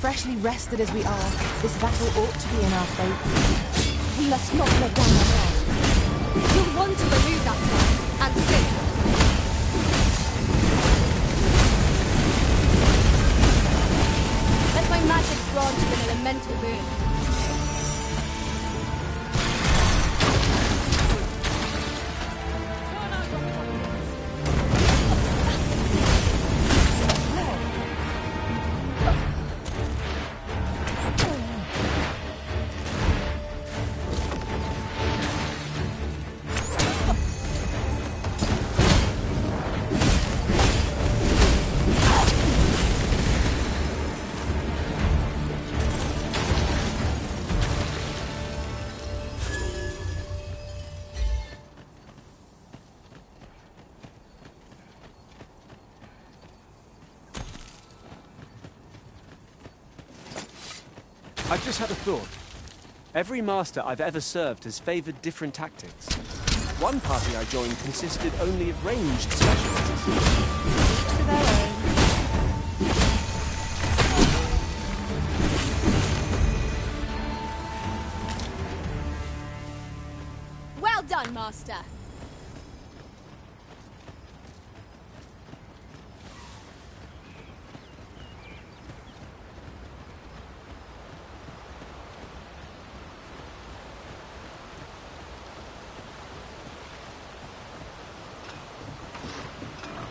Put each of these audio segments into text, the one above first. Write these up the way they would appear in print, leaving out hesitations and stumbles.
Freshly rested as we are, this battle ought to be in our favour. We must not let down our guard. You'll want to remove that time, and soon. Let my magic grant you an elemental boon. I've just had a thought. Every master I've ever served has favoured different tactics. One party I joined consisted only of ranged specialists. To their own. Well done, Master.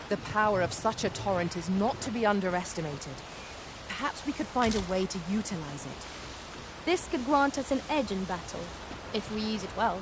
The power of such a torrent is not to be underestimated. Perhaps we could find a way to utilize it. This could grant us an edge in battle, if we use it well.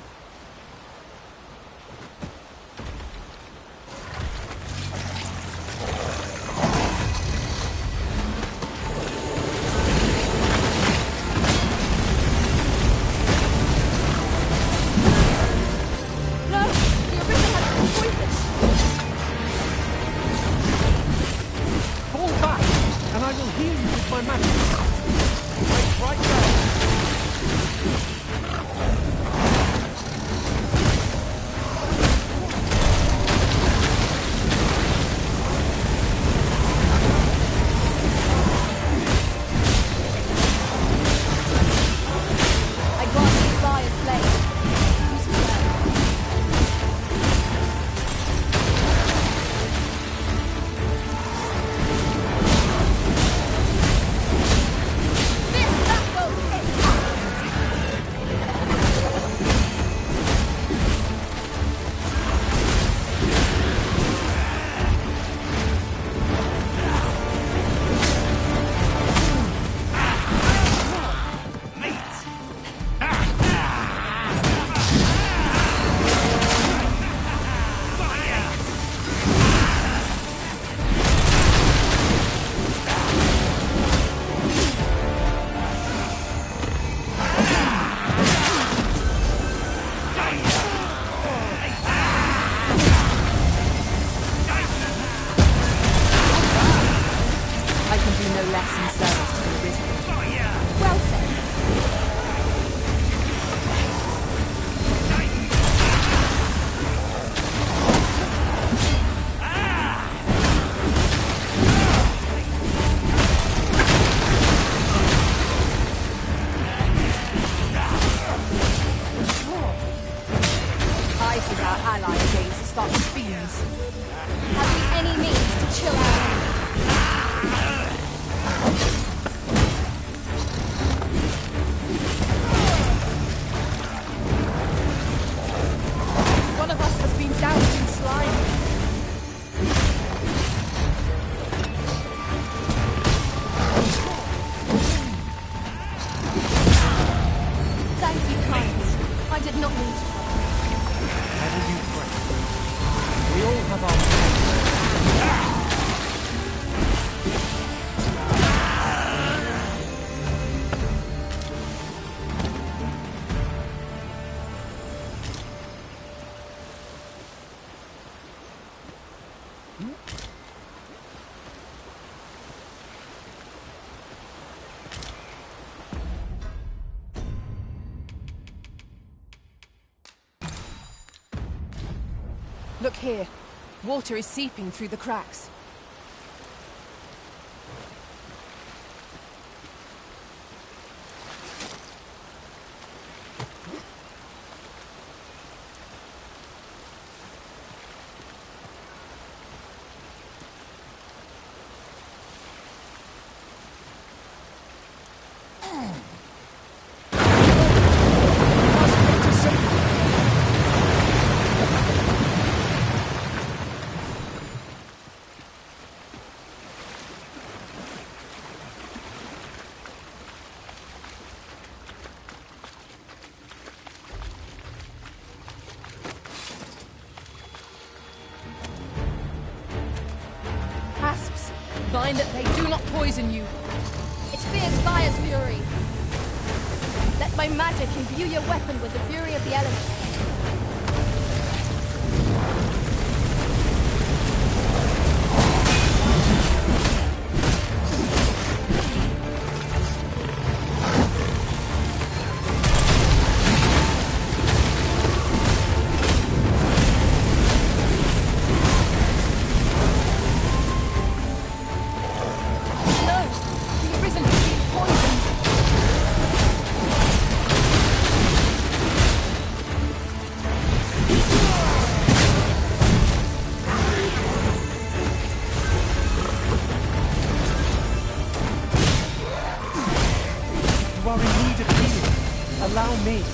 Look here. Water is seeping through the cracks. find that they do not poison you. It's fierce fire's fury. Let my magic imbue your weapon with the fury of the elements. Allow me.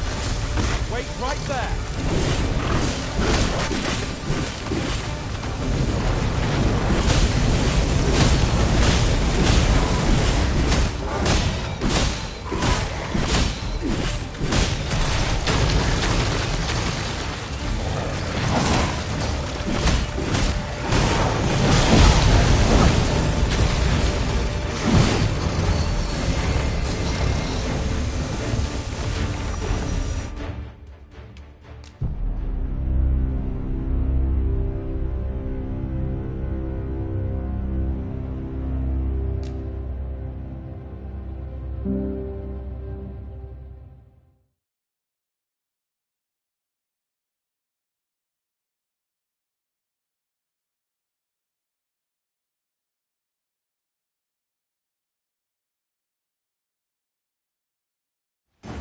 Wait right there.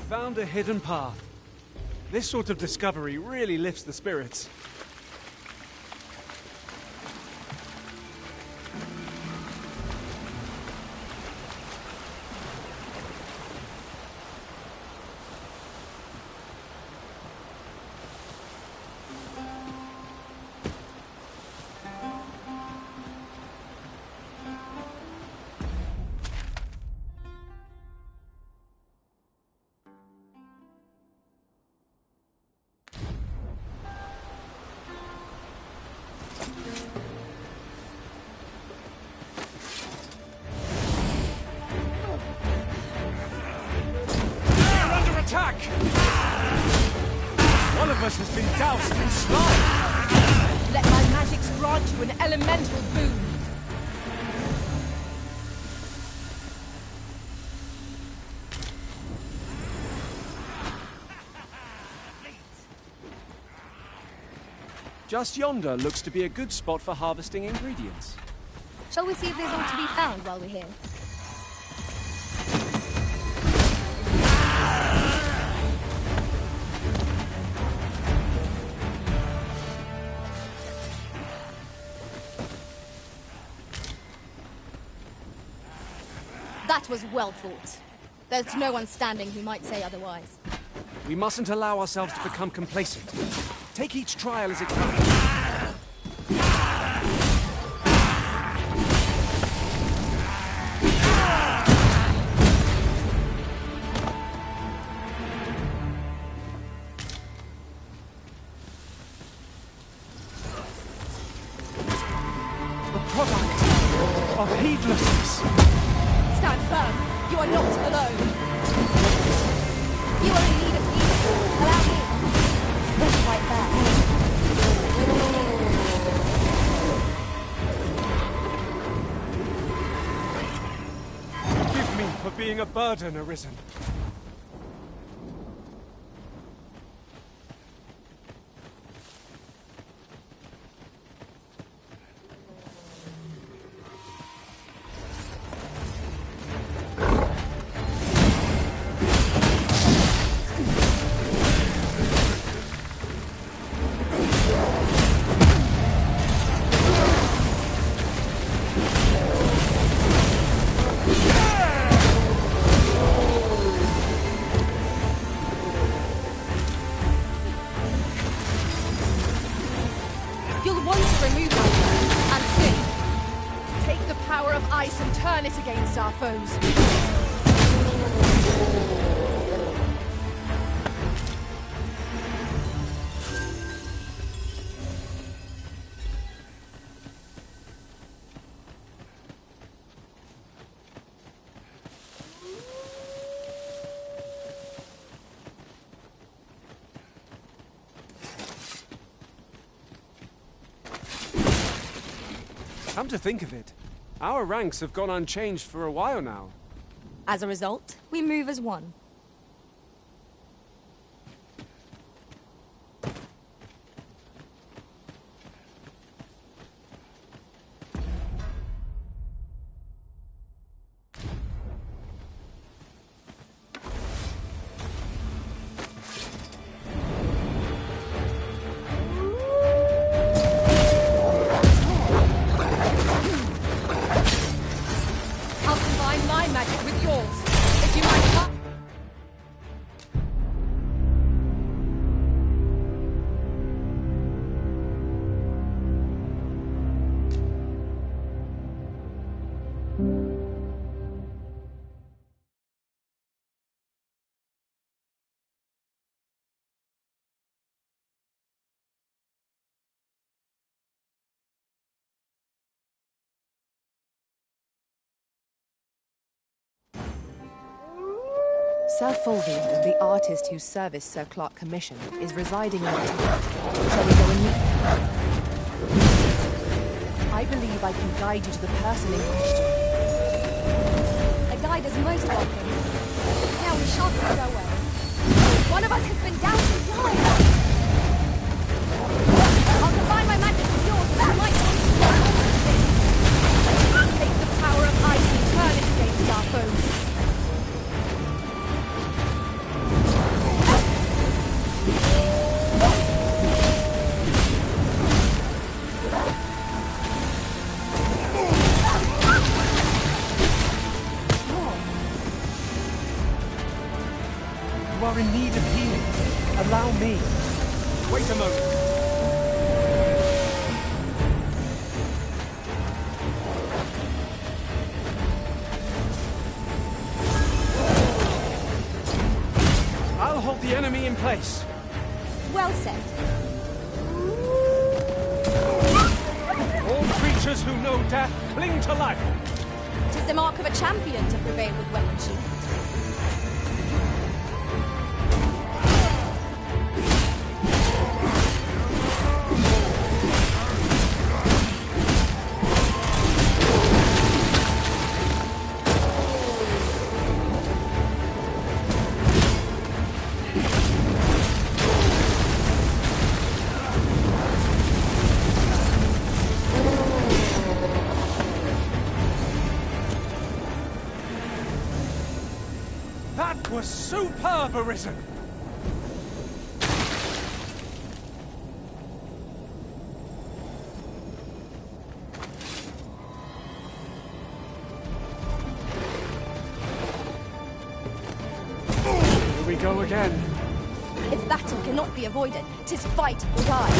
Found a hidden path. This sort of discovery really lifts the spirits. Attack! One of us has been doused in slime! Let my magics grant you an elemental boon. Just yonder looks to be a good spot for harvesting ingredients. Shall we see if there's all to be found while we're here? That was well thought. There's no one standing who might say otherwise. We mustn't allow ourselves to become complacent. Take each trial as it comes. The product of heedlessness. Stand firm. You are not alone. You are in need of healing. Allow me. That's right there. Forgive me for being a burden, Arisen. You'll want to remove it, and soon. Take the power of ice and turn it against our foes. Come to think of it, our ranks have gone unchanged for a while now. As a result, we move as one. I'll combine my magic with yours. If you might. Sir Fulvian, the artist whose service Sir Clark commissioned, is residing in the town. Shall we go and meet him? I believe I can guide you to the person in question. A guide is most welcome. Now we shan't lose our way. One of us has been down since life. I'll combine my magic with yours and I might want to Take the power of ice and turn it against our foes. You are in need of healing. Allow me. Wait a moment. I'll hold the enemy in place. Well said. All creatures who know death cling to life. It is the mark of a champion to prevail with weapon shield. That was superb, Arisen! Here we go again. If battle cannot be avoided, 'tis fight or die.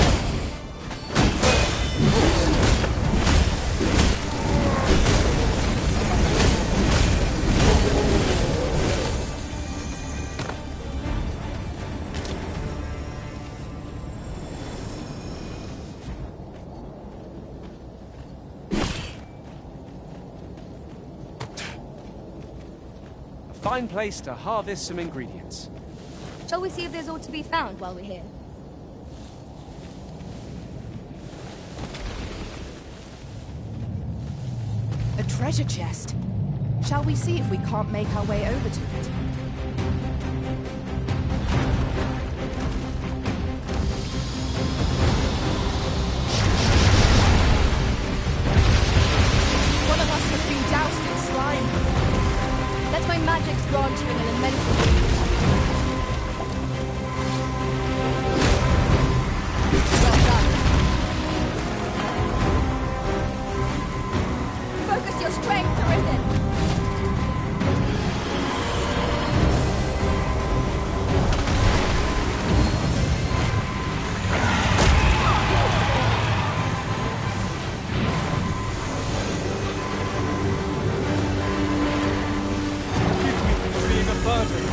A fine place to harvest some ingredients. Shall we see if there's aught to be found while we're here? A treasure chest. Shall we see if we can't make our way over to it? One of us has been doused in slime. Let my magics grant you an elemental. Well done. Focus your strength, Arisen. Being a burden.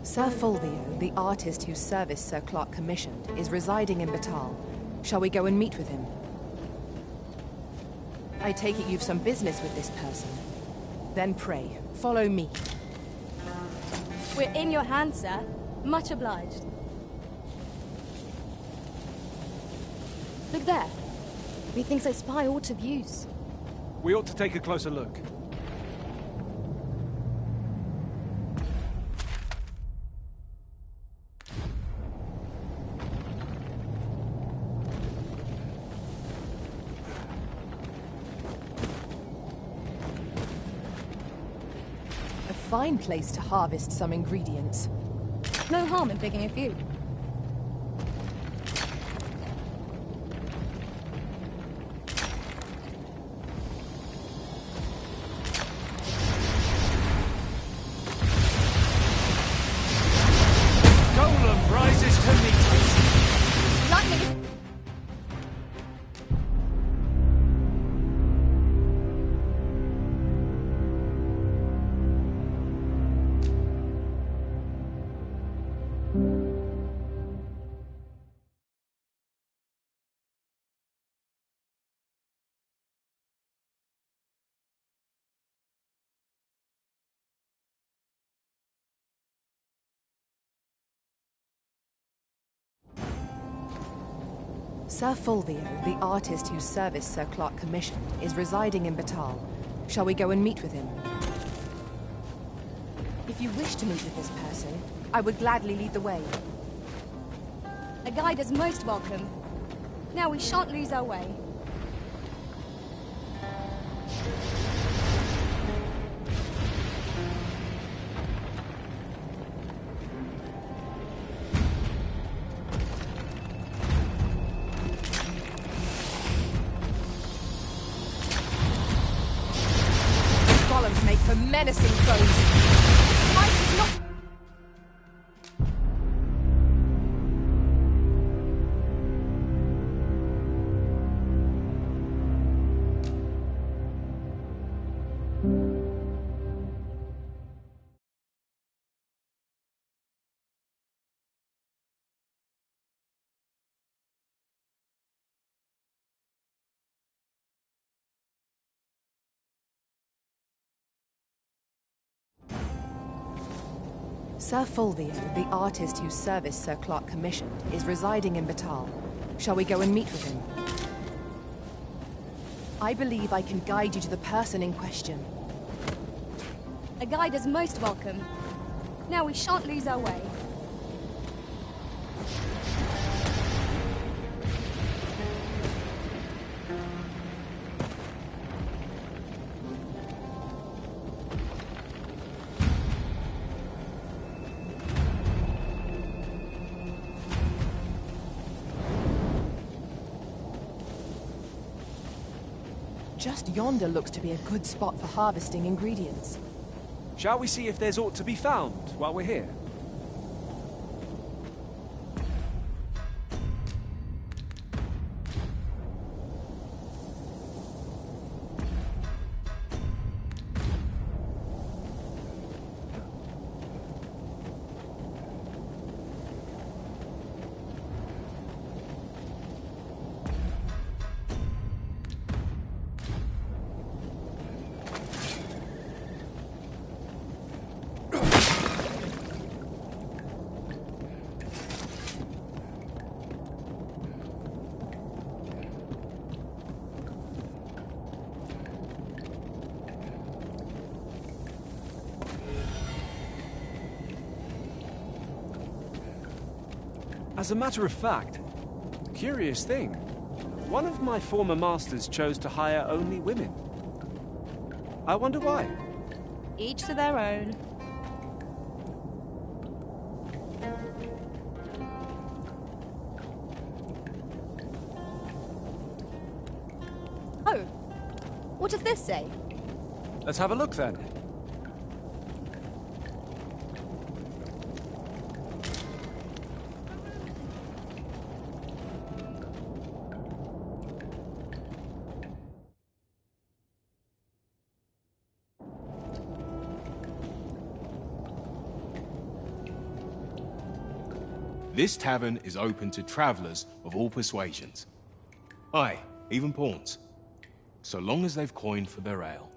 Sir Fulvio, the artist whose service Sir Clark commissioned, is residing in Batal. Shall we go and meet with him? I take it you've some business with this person. Then pray, follow me. We're in your hands, sir. Much obliged. Look there. Methinks I spy aught of use. We ought to take a closer look. A fine place to harvest some ingredients. No harm in picking a few. Golem rises to meet us. Lightning is... Sir Fulvio, the artist whose service Sir Clark commissioned, is residing in Batal. Shall we go and meet with him? If you wish to meet with this person, I would gladly lead the way. A guide is most welcome. Now we shan't lose our way. Golems make for menacing foes. Might is not... Sir Fulvio, the artist whose service Sir Clark commissioned, is residing in Batal. Shall we go and meet with him? I believe I can guide you to the person in question. A guide is most welcome. Now we shan't lose our way. Just yonder looks to be a good spot for harvesting ingredients. Shall we see if there's aught to be found while we're here? As a matter of fact, curious thing, one of my former masters chose to hire only women. I wonder why. Each to their own. Oh, what does this say? Let's have a look then. This tavern is open to travelers of all persuasions. Aye, even pawns. So long as they've coined for their ale.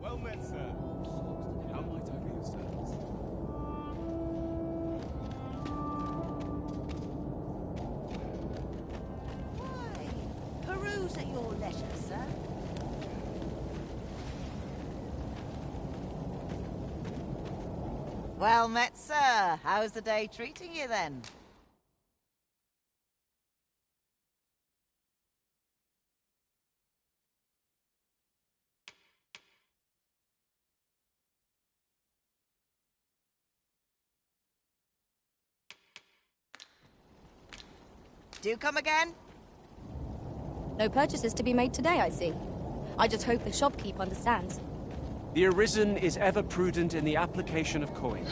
Well met, sir. How might I be of service? Why, peruse at your leisure, sir. Well met, sir. How's the day treating you, then? Do come again? No purchases to be made today, I see. I just hope the shopkeep understands. The Arisen is ever prudent in the application of coin.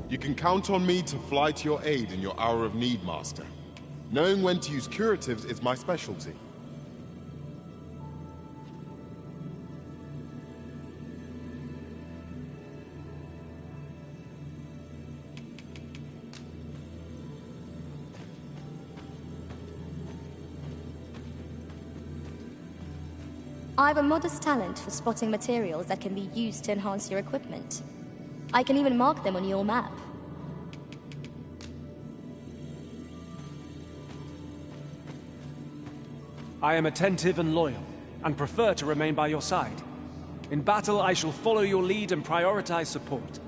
You can count on me to fly to your aid in your hour of need, Master. Knowing when to use curatives is my specialty. I have a modest talent for spotting materials that can be used to enhance your equipment. I can even mark them on your map. I am attentive and loyal, and prefer to remain by your side. In battle, I shall follow your lead and prioritize support.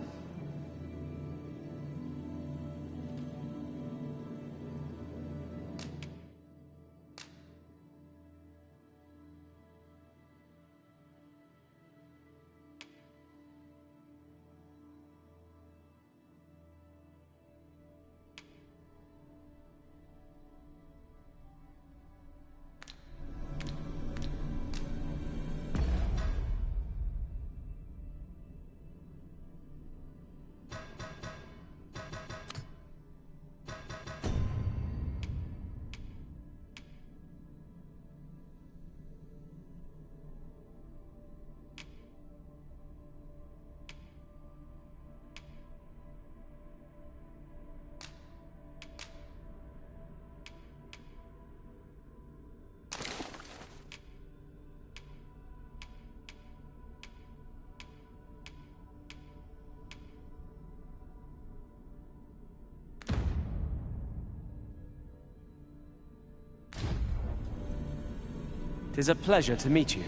Tis a pleasure to meet you.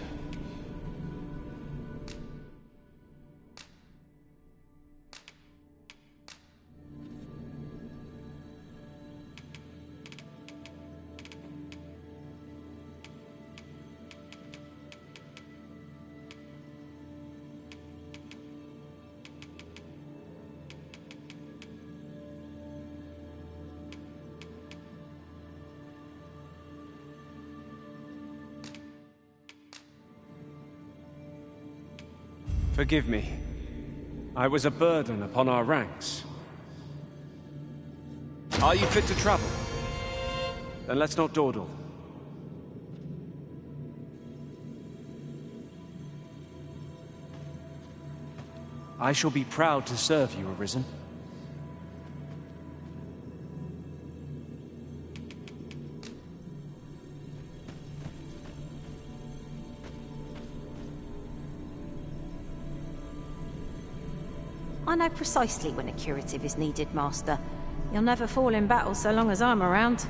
Forgive me. I was a burden upon our ranks. Are you fit to travel? Then let's not dawdle. I shall be proud to serve you, Arisen. I know precisely when a curative is needed, Master. You'll never fall in battle so long as I'm around.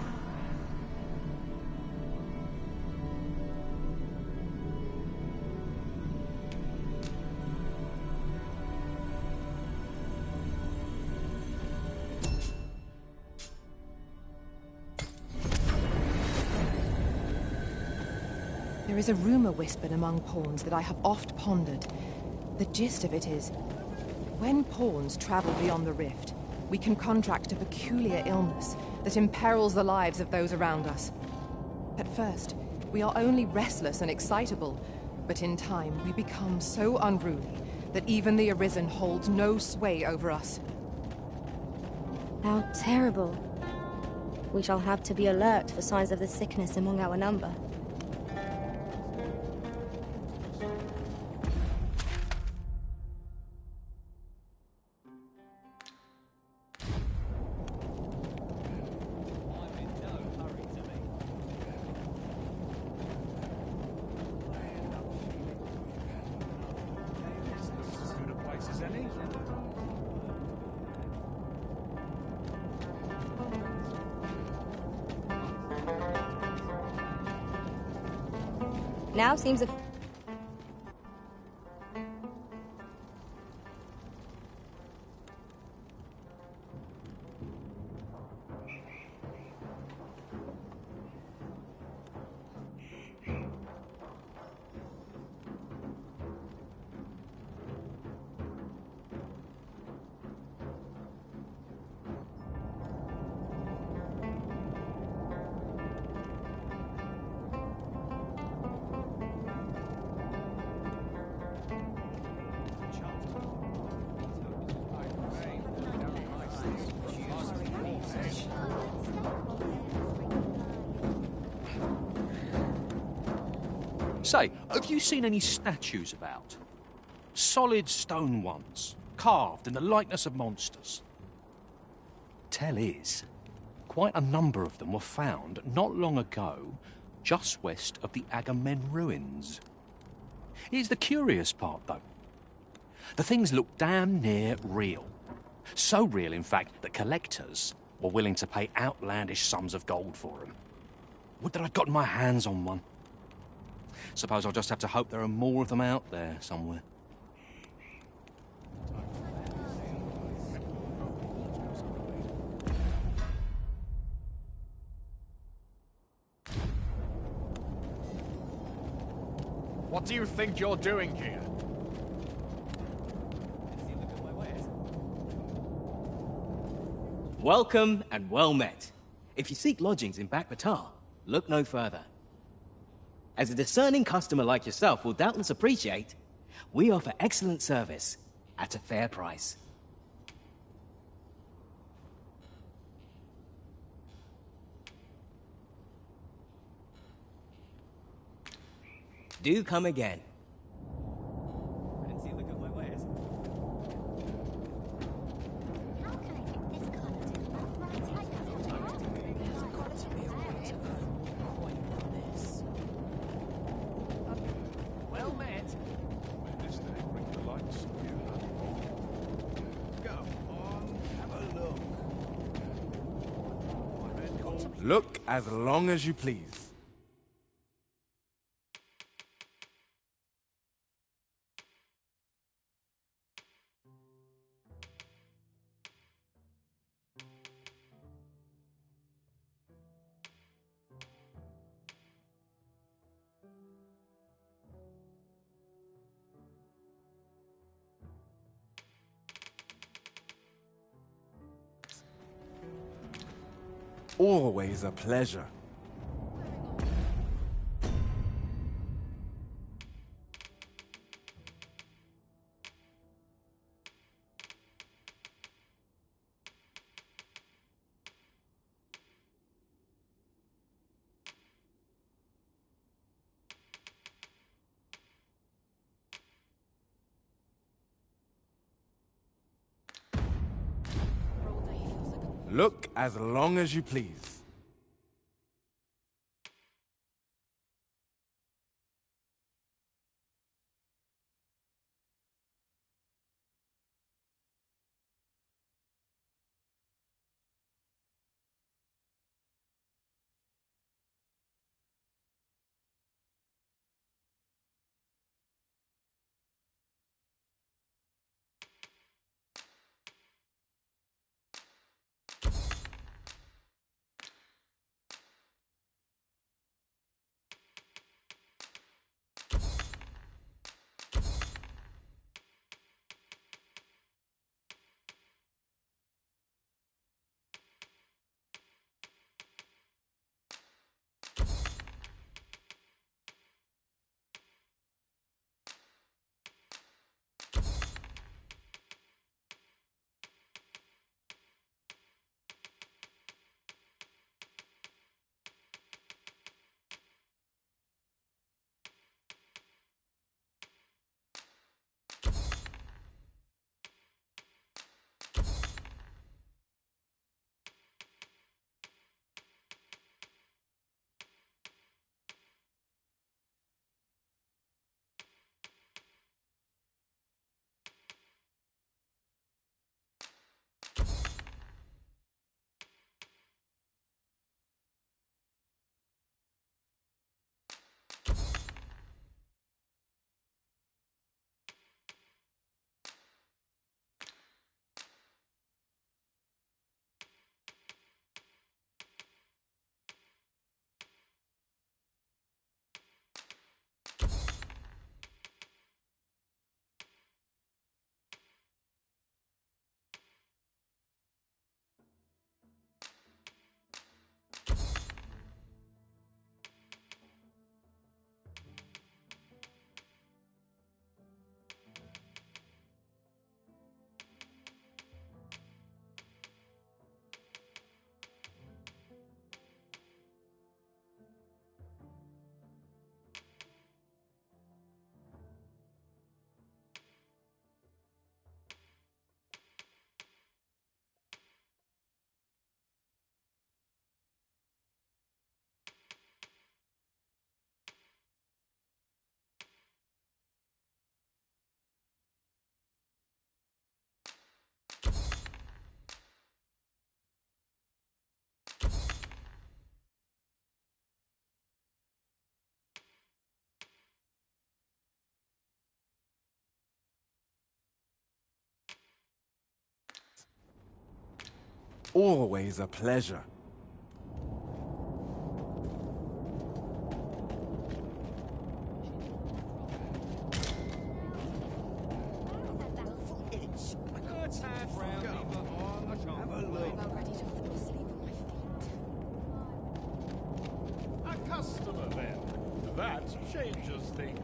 There is a rumor whispered among pawns that I have oft pondered. The gist of it is, when pawns travel beyond the rift, we can contract a peculiar illness that imperils the lives of those around us. At first, we are only restless and excitable, but in time we become so unruly that even the Arisen holds no sway over us. How terrible. We shall have to be alert for signs of the sickness among our number. Now seems a... Say, have you seen any statues about? Solid stone ones, carved in the likeness of monsters. Tell is, quite a number of them were found not long ago, just west of the Agamemnon ruins. Here's the curious part, though. The things look damn near real. So real, in fact, that collectors were willing to pay outlandish sums of gold for them. Would that I'd gotten my hands on one. Suppose I'll just have to hope there are more of them out there somewhere. What do you think you're doing here? Welcome and well met. If you seek lodgings in Bakhmatar, look no further. As a discerning customer like yourself will doubtless appreciate, we offer excellent service at a fair price. Do come again. Look as long as you please. Always a pleasure. Look as long as you please. Always a pleasure. A customer, then. That changes things.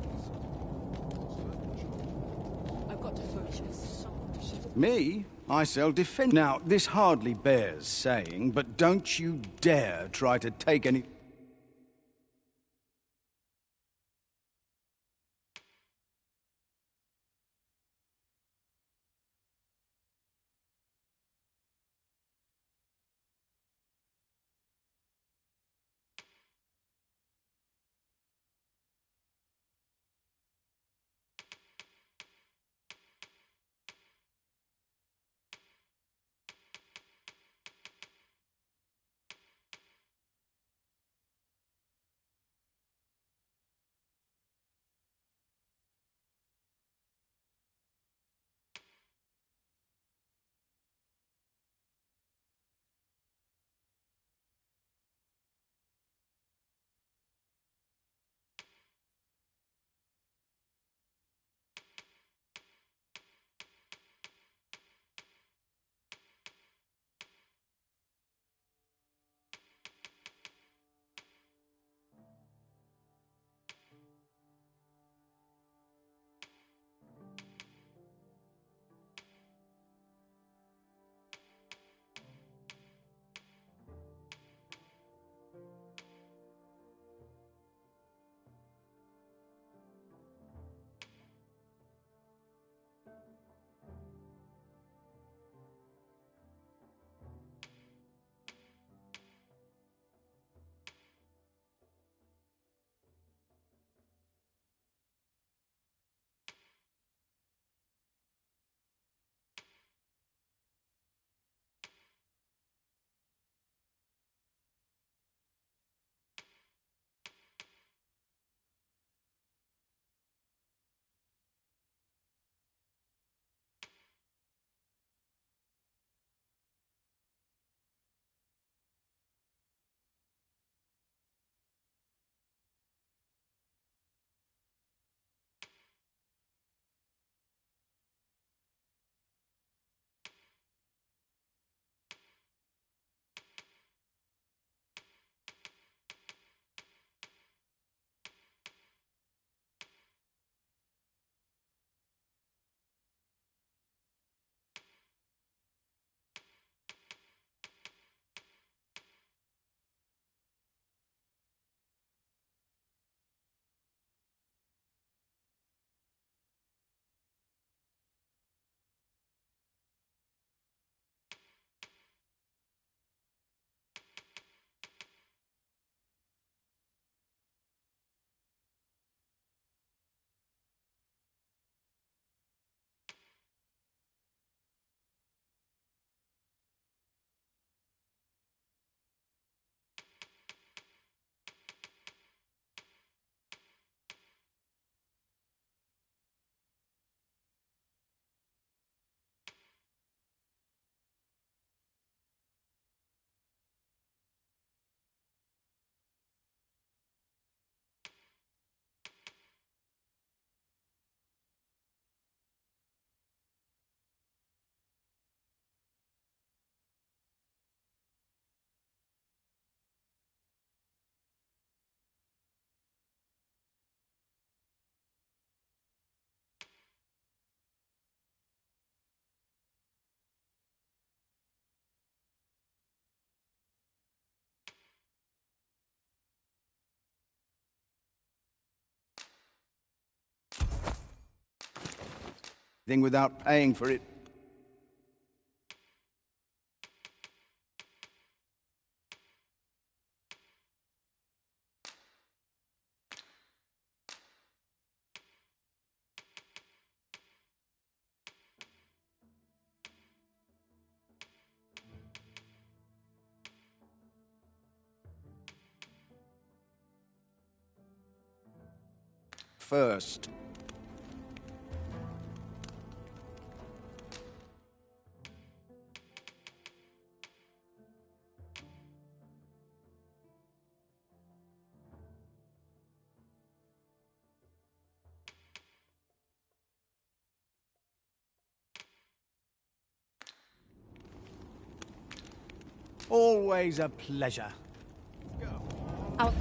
I've got to focus. Me? I sell defense. Now, this hardly bears saying, but don't you dare try to take any... Thing without paying for it. First. Always a pleasure. Out.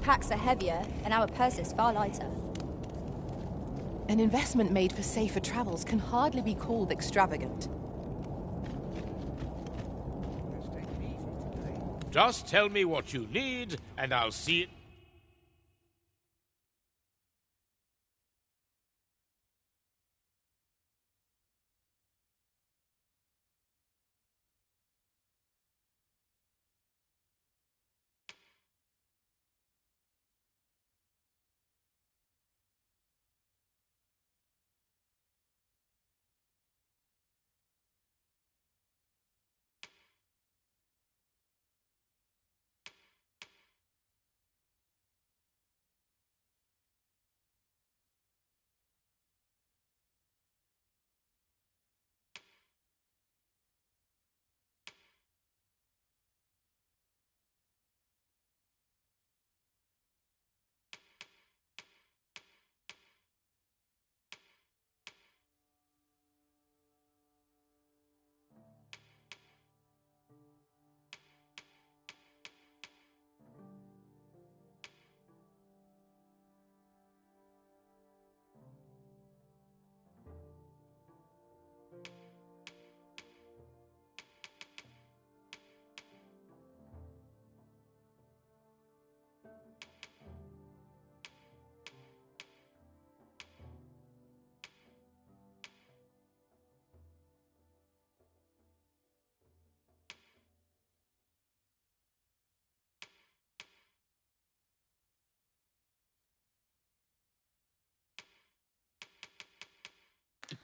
Packs are heavier, and our purses far lighter. An investment made for safer travels can hardly be called extravagant. Just tell me what you need, and I'll see it.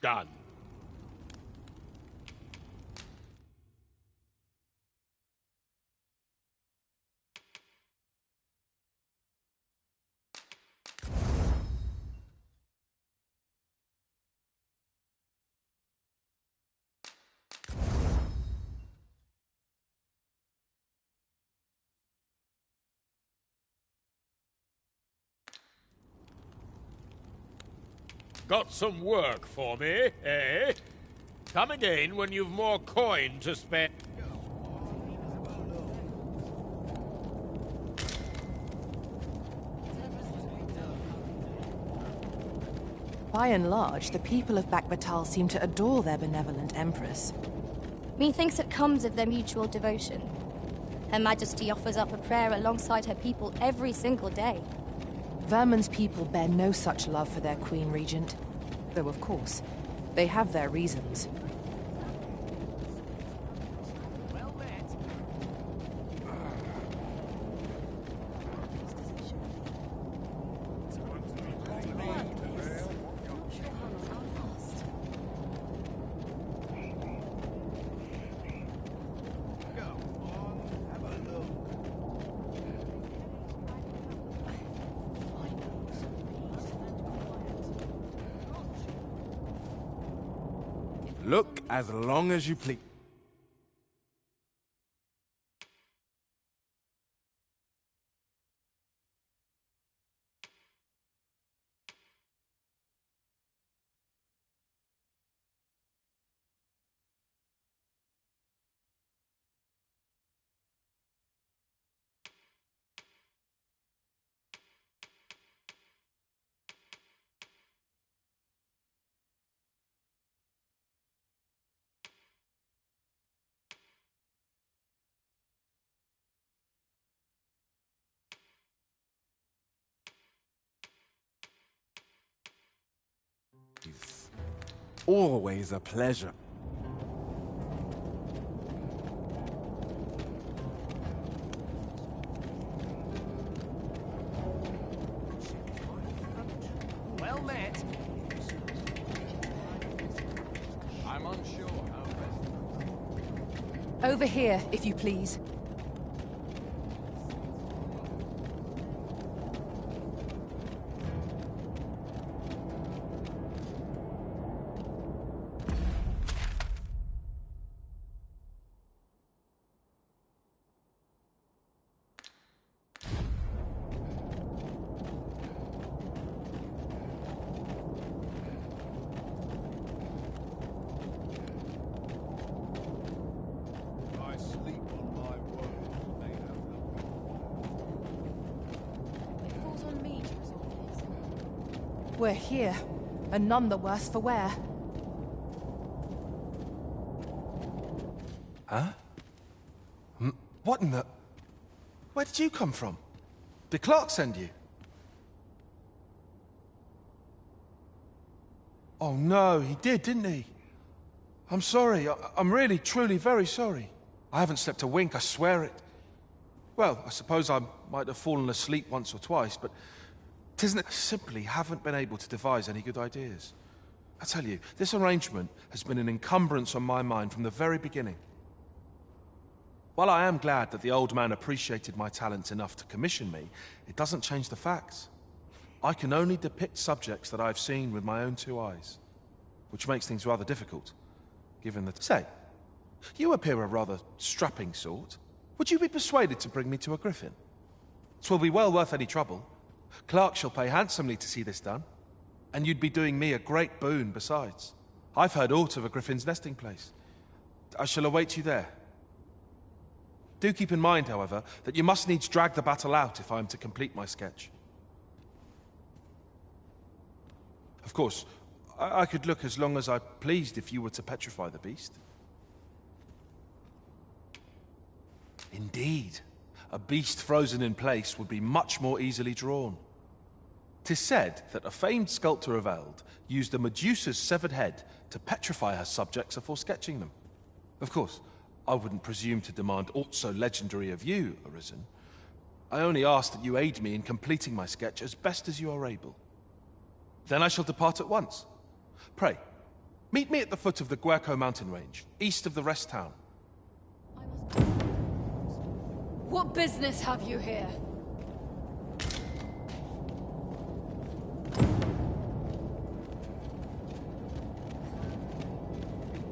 Done. Got some work for me, eh? Come again when you've more coin to spend. By and large, the people of Bakbatal seem to adore their benevolent empress. Methinks it comes of their mutual devotion. Her Majesty offers up a prayer alongside her people every single day. Vermin's people bear no such love for their Queen Regent. Though, of course, they have their reasons. Look as long as you please. It's always a pleasure. Well met. I'm unsure how best... Over here, if you please. We're here, and none the worse for wear. Huh? What in the... Where did you come from? Did Clark send you? Oh no, he didn't he? I'm sorry. I'm really, truly very sorry. I haven't slept a wink, I swear it. Well, I suppose I might have fallen asleep once or twice, but... I simply haven't been able to devise any good ideas. I tell you, this arrangement has been an encumbrance on my mind from the very beginning. While I am glad that the old man appreciated my talents enough to commission me, it doesn't change the facts. I can only depict subjects that I've seen with my own two eyes, which makes things rather difficult, given that... Say, you appear a rather strapping sort. Would you be persuaded to bring me to a griffin? 'Twill be well worth any trouble. Clark shall pay handsomely to see this done, and you'd be doing me a great boon besides. I've heard aught of a griffin's nesting place. I shall await you there. Do keep in mind, however, that you must needs drag the battle out if I am to complete my sketch. Of course, I could look as long as I pleased if you were to petrify the beast. Indeed. A beast frozen in place would be much more easily drawn. 'Tis said that a famed sculptor of Eld used a Medusa's severed head to petrify her subjects before sketching them. Of course, I wouldn't presume to demand aught so legendary of you, Arisen. I only ask that you aid me in completing my sketch as best as you are able. Then I shall depart at once. Pray, meet me at the foot of the Guerco mountain range, east of the rest town. What business have you here?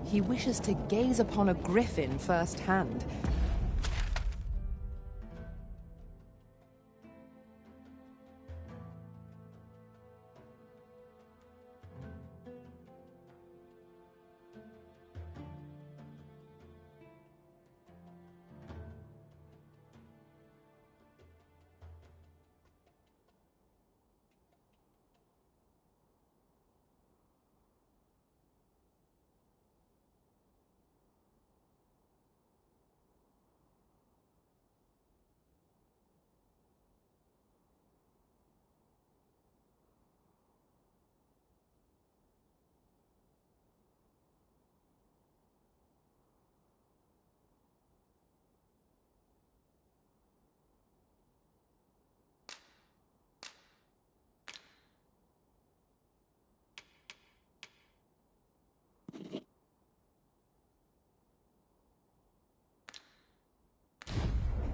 He wishes to gaze upon a griffin firsthand.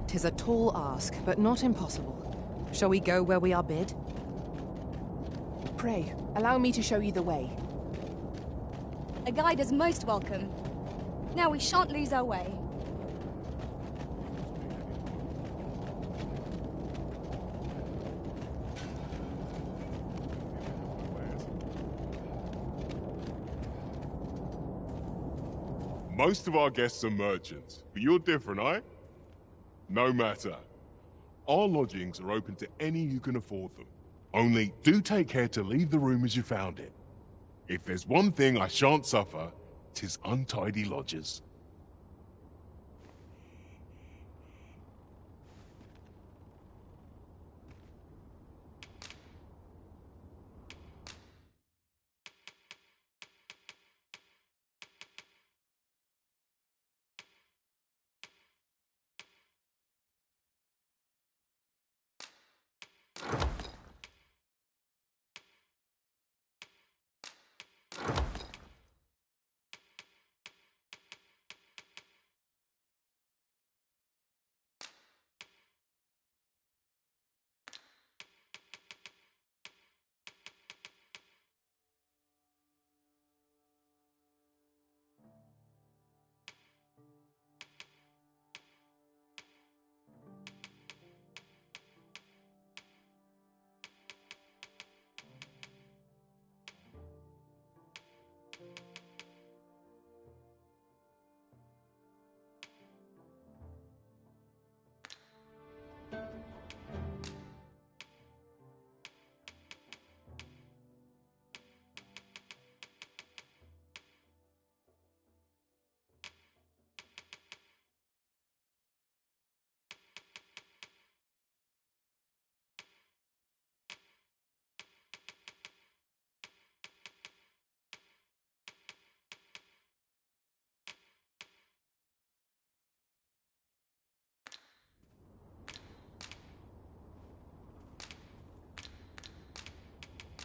Tis a tall ask, but not impossible. Shall we go where we are bid? Pray, allow me to show you the way. A guide is most welcome. Now we shan't lose our way. Most of our guests are merchants, but you're different, eh? No matter. Our lodgings are open to any who can afford them. Only, do take care to leave the room as you found it. If there's one thing I shan't suffer, 'tis untidy lodgers.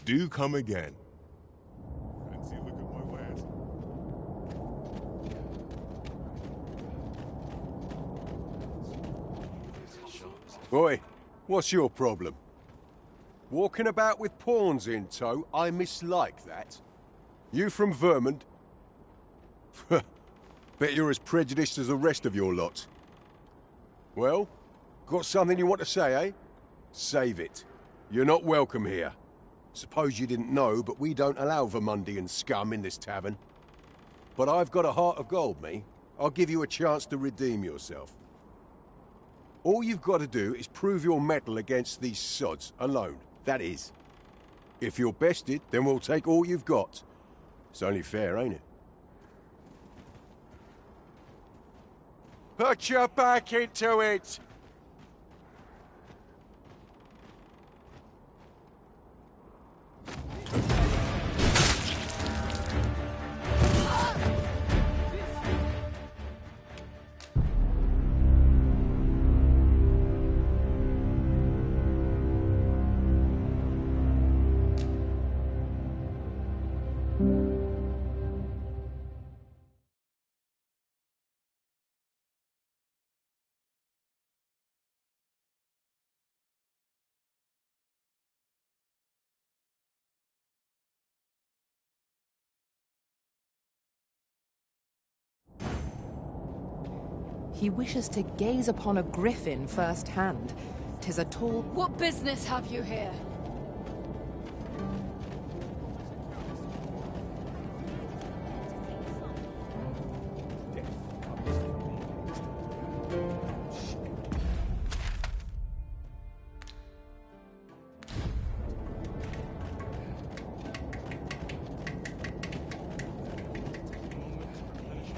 Do come again. Fancy a look at my wares? Boy, what's your problem? Walking about with pawns in tow, I mislike that. You from Vermont? Bet you're as prejudiced as the rest of your lot. Well, got something you want to say, eh? Save it. You're not welcome here. Suppose you didn't know, but we don't allow Vermundian scum in this tavern. But I've got a heart of gold, me. I'll give you a chance to redeem yourself. All you've got to do is prove your mettle against these sods, alone. That is. If you're bested, then we'll take all you've got. It's only fair, ain't it? Put your back into it! He wishes to gaze upon a griffin firsthand. 'Tis a tall... What business have you here?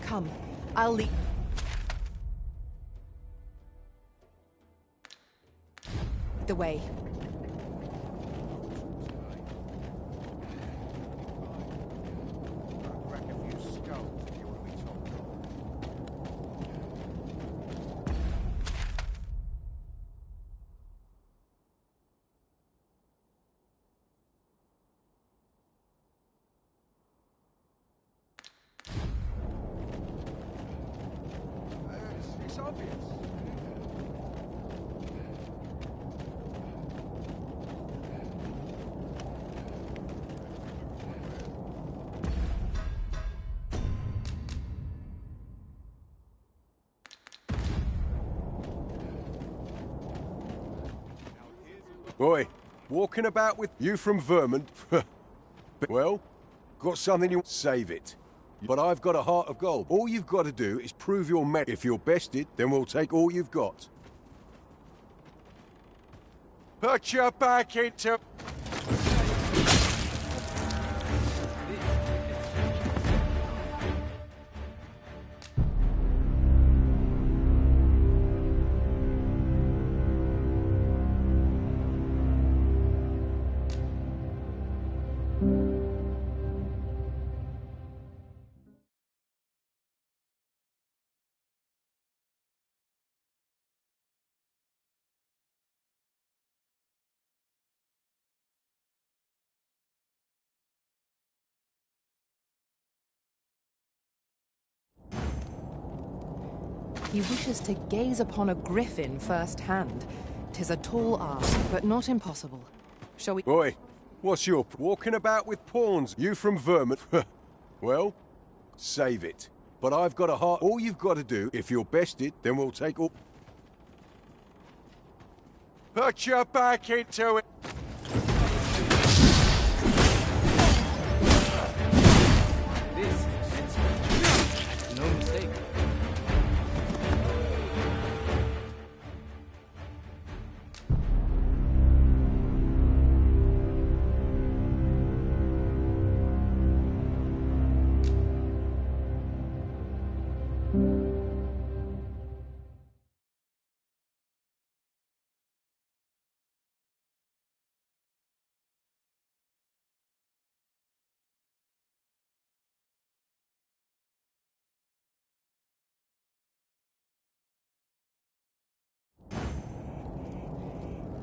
Come, I'll lead... the way. It's obvious. Oi, walking about with you from Vermont? Well, got something you... Save it. But I've got a heart of gold. All you've got to do is prove your metal. If you're bested, then we'll take all you've got. Put your back into... He wishes to gaze upon a griffin firsthand. 'Tis a tall ask, but not impossible. Shall we... Oi, what's your... Walking about with pawns? You from Vermont? Well, save it. But I've got a heart... All you've got to do, if you're bested, then we'll take all... Put your back into it! No mistake.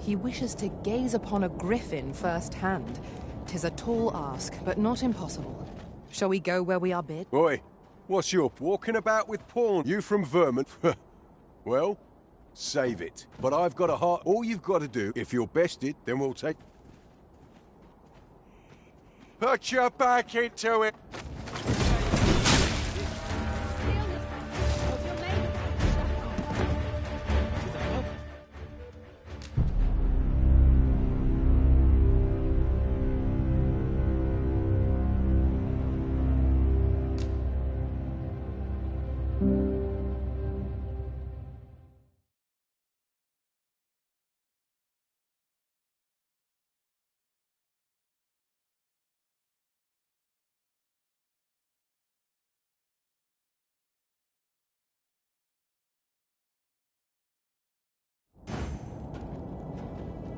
He wishes to gaze upon a griffin firsthand. 'Tis a tall ask, but not impossible. Shall we go where we are bid? Oi, what's your... Walking about with pawns? You from Vermont? Well, save it. But I've got a heart... All you've got to do, if you're bested, then we'll take... Put your back into it!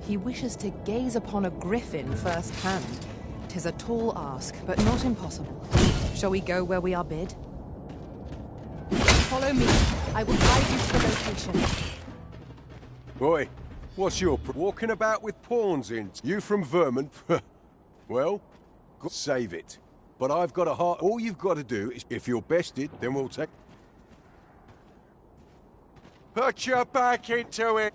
He wishes to gaze upon a griffin firsthand. 'Tis a tall ask, but not impossible. Shall we go where we are bid? Follow me. I will guide you to the location. Oi, what's your... Walking about with pawns in? You from Vermont? Well, save it. But I've got a heart... All you've got to do is... If you're bested, then we'll take... Put your back into it!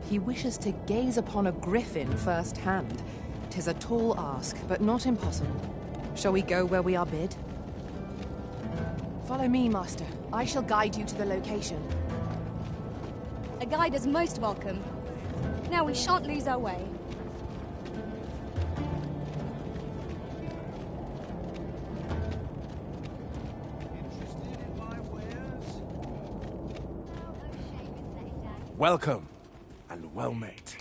He wishes to gaze upon a griffin firsthand. 'Tis a tall ask, but not impossible. Shall we go where we are bid? Follow me, Master. I shall guide you to the location. A guide is most welcome. Now we shan't lose our way. Welcome, and well met.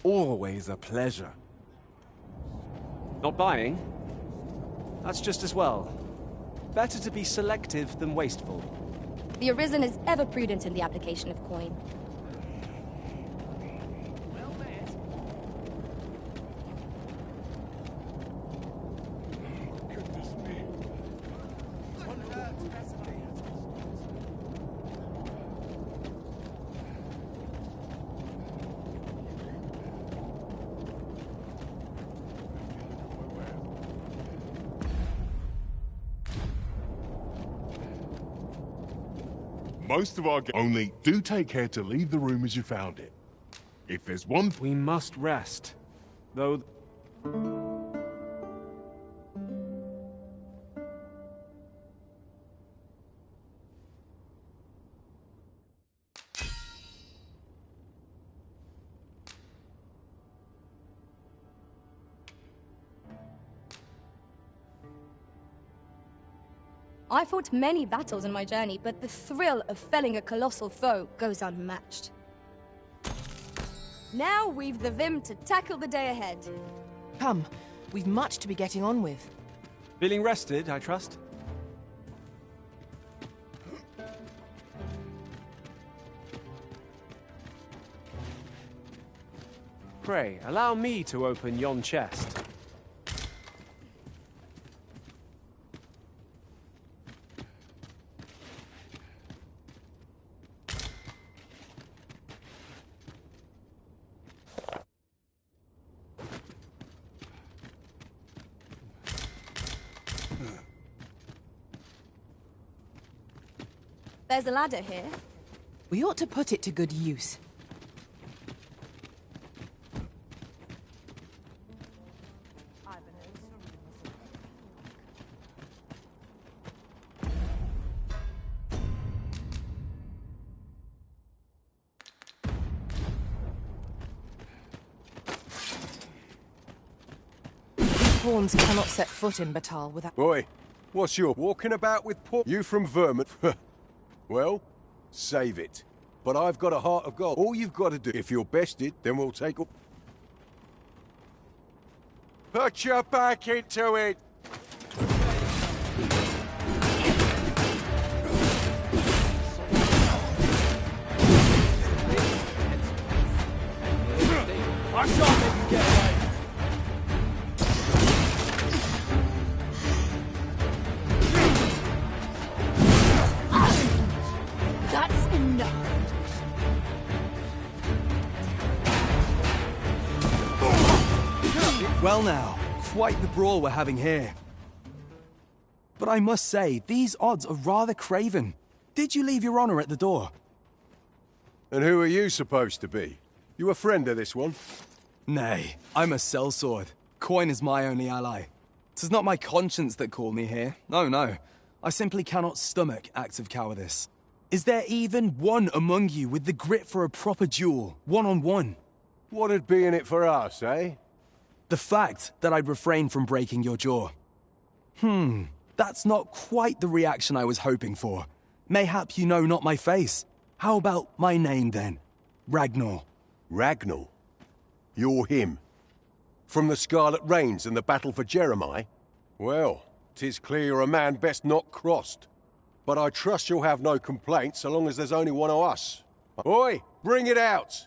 Always a pleasure. Not buying? That's just as well. Better to be selective than wasteful. The Arisen is ever prudent in the application of coin. Most of our only do take care to leave the room as you found it. If there's one... We must rest. Though... I fought many battles in my journey, but the thrill of felling a colossal foe goes unmatched. Now we've the vim to tackle the day ahead. Come, we've much to be getting on with. Feeling rested, I trust? Pray, allow me to open yon chest. There's a ladder here. We ought to put it to good use. Pawns cannot set foot in Batal without... Boy, what's your walking about with poor... You from Vermont? Well, save it. But I've got a heart of gold. All you've got to do, if you're bested, then we'll take... Put your back into it! I shall make you get away! That's enough. Well now, quite the brawl we're having here. But I must say, these odds are rather craven. Did you leave your honor at the door? And who are you supposed to be? You a friend of this one? Nay, I'm a sellsword. Coin is my only ally. 'Tis not my conscience that called me here. No, no. I simply cannot stomach acts of cowardice. Is there even one among you with the grit for a proper duel, one-on-one? What'd be in it for us, eh? The fact that I'd refrain from breaking your jaw. That's not quite the reaction I was hoping for. Mayhap you know not my face. How about my name, then? Ragnar. Ragnar? You're him? From the Scarlet Rains and the battle for Jeremiah? Well, 'tis clear you're a man best not crossed. But I trust you'll have no complaints so long as there's only one of us. Oi, bring it out!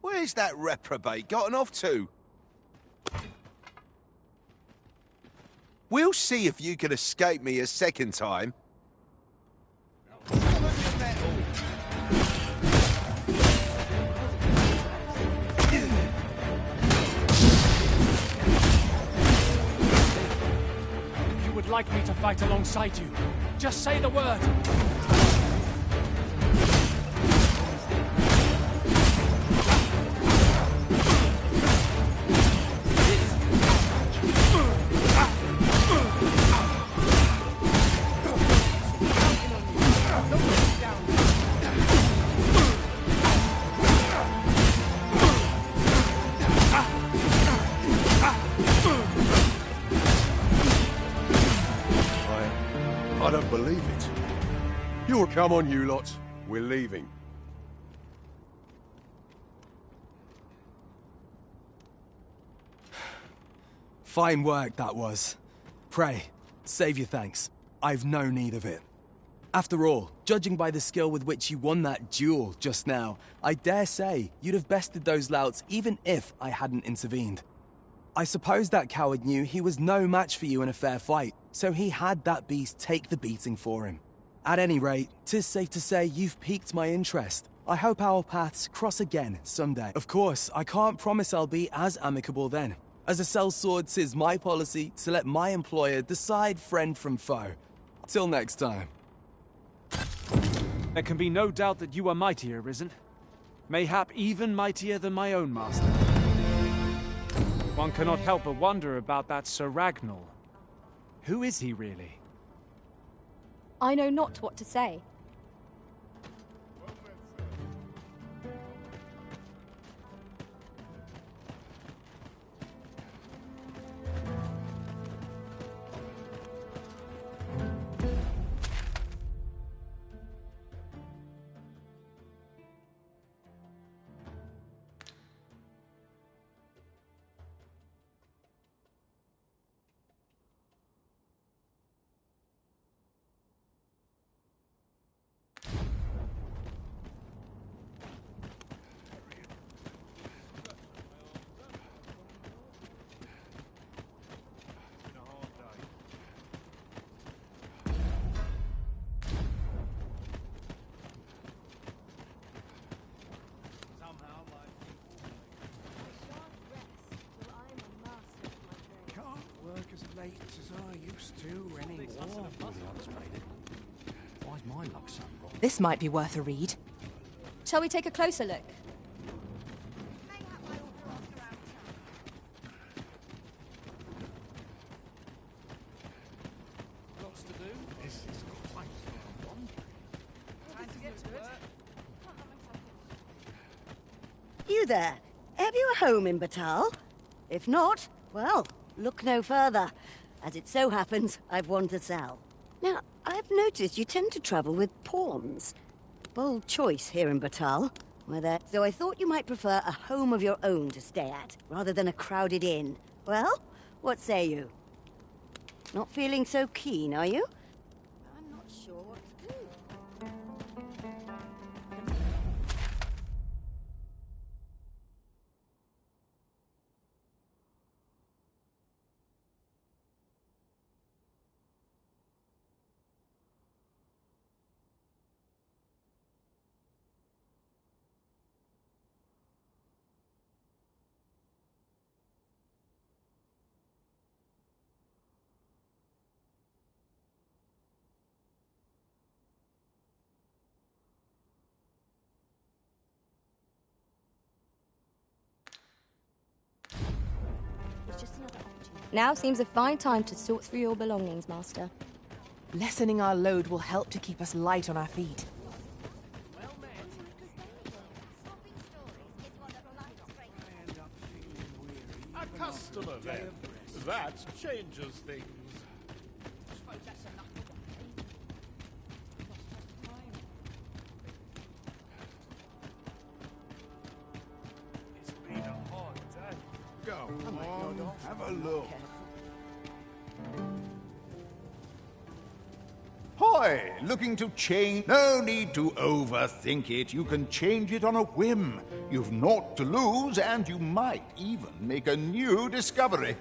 Where's that reprobate gotten off to? We'll see if you can escape me a second time. You would like me to fight alongside you. Just say the word. I don't believe it. Come on, you lot. We're leaving. Fine work, that was. Pray, save your thanks. I've no need of it. After all, judging by the skill with which you won that duel just now, I dare say you'd have bested those louts even if I hadn't intervened. I suppose that coward knew he was no match for you in a fair fight, so he had that beast take the beating for him. At any rate, 'tis safe to say you've piqued my interest. I hope our paths cross again someday. Of course, I can't promise I'll be as amicable then. As a sellsword, 'tis my policy to let my employer decide friend from foe. Till next time. There can be no doubt that you are mightier, Risen. Mayhap even mightier than my own master. One cannot help but wonder about that Sir Ragnar. Who is he really? I know not what to say. Why's my luck so wrong? This might be worth a read. Shall we take a closer look? Lots to do. This is quite You there? Have you a home in Batal? If not, well, look no further. As it so happens, I've one to sell. Now, I've noticed you tend to travel with pawns. Bold choice here in Batal. So I thought you might prefer a home of your own to stay at, rather than a crowded inn. Well, what say you? Not feeling so keen, are you? I'm not sure what to do. Now seems a fine time to sort through your belongings, Master. Lessening our load will help to keep us light on our feet. A customer, then. That changes things. It's been a hard day. Go on, have a look. Hoy, looking to change? No need to overthink it. You can change it on a whim. You've naught to lose, and you might even make a new discovery.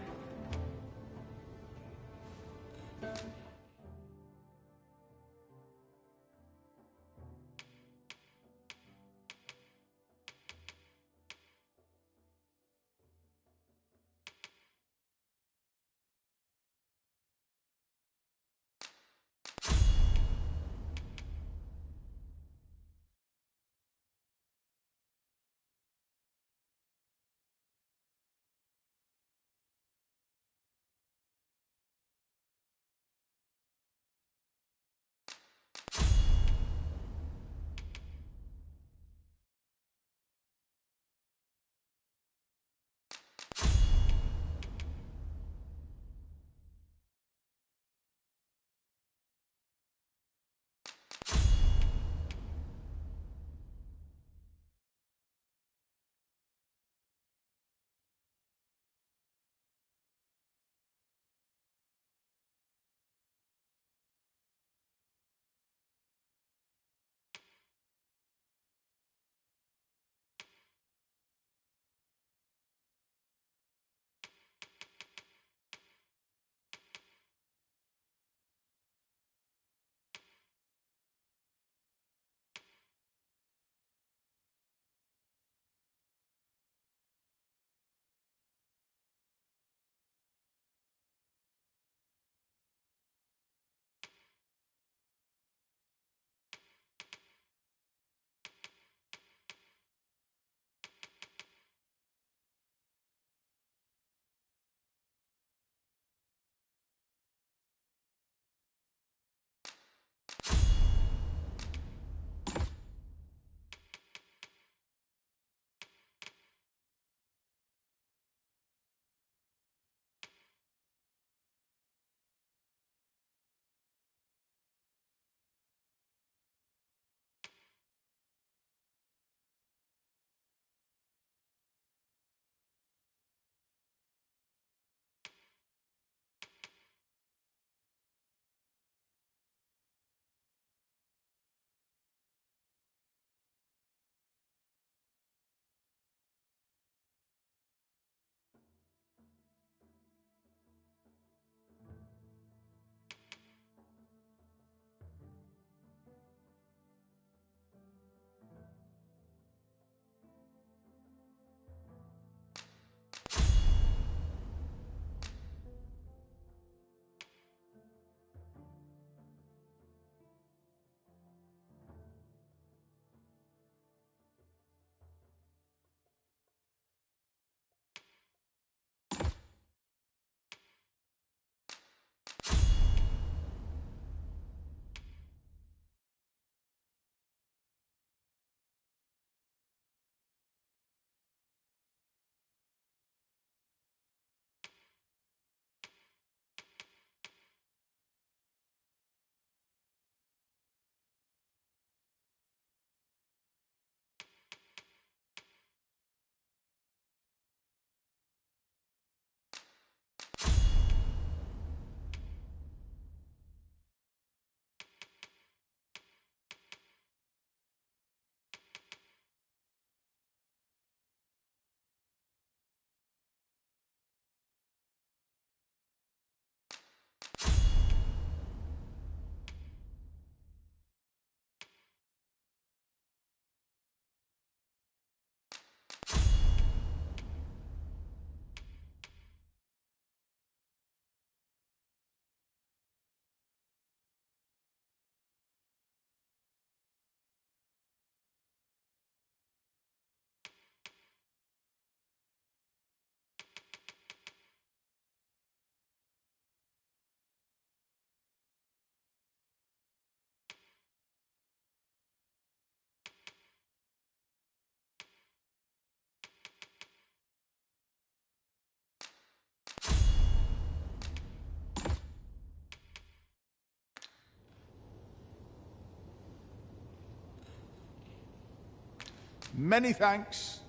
Many thanks.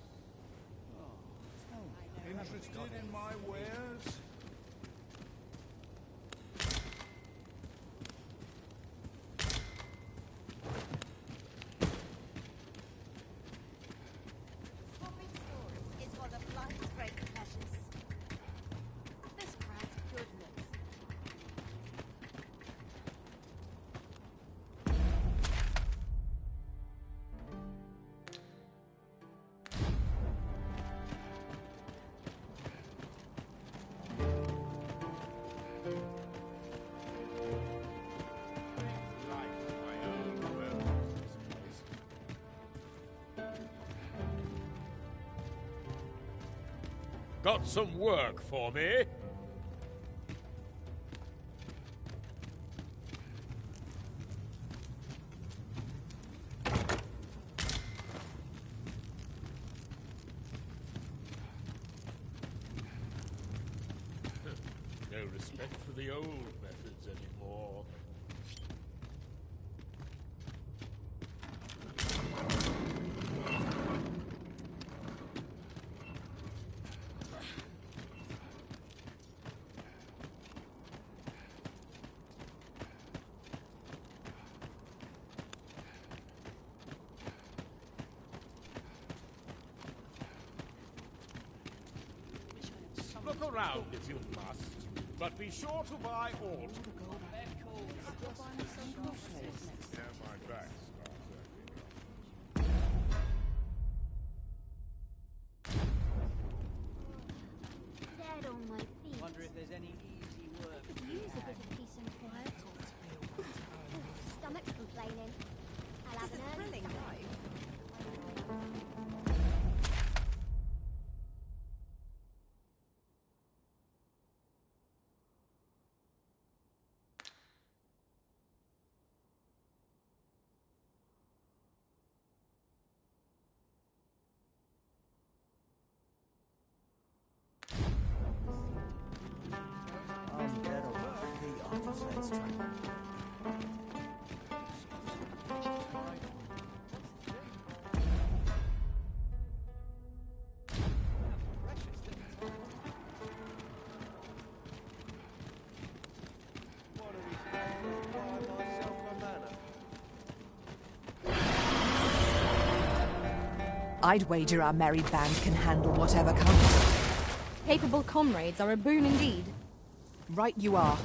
Interested in my wares? Swapping stories is one of life's great pleasures. This cracked goodness. Got some work for me? No respect for the old methods anymore. Look around if you must, but be sure to buy all. Dead on my feet. Wonder if there's any easy work. I could use a bit of peace and quiet. Stomach's complaining. I'll have an early I'd wager our merry band can handle whatever comes. Capable comrades are a boon indeed. Right you are.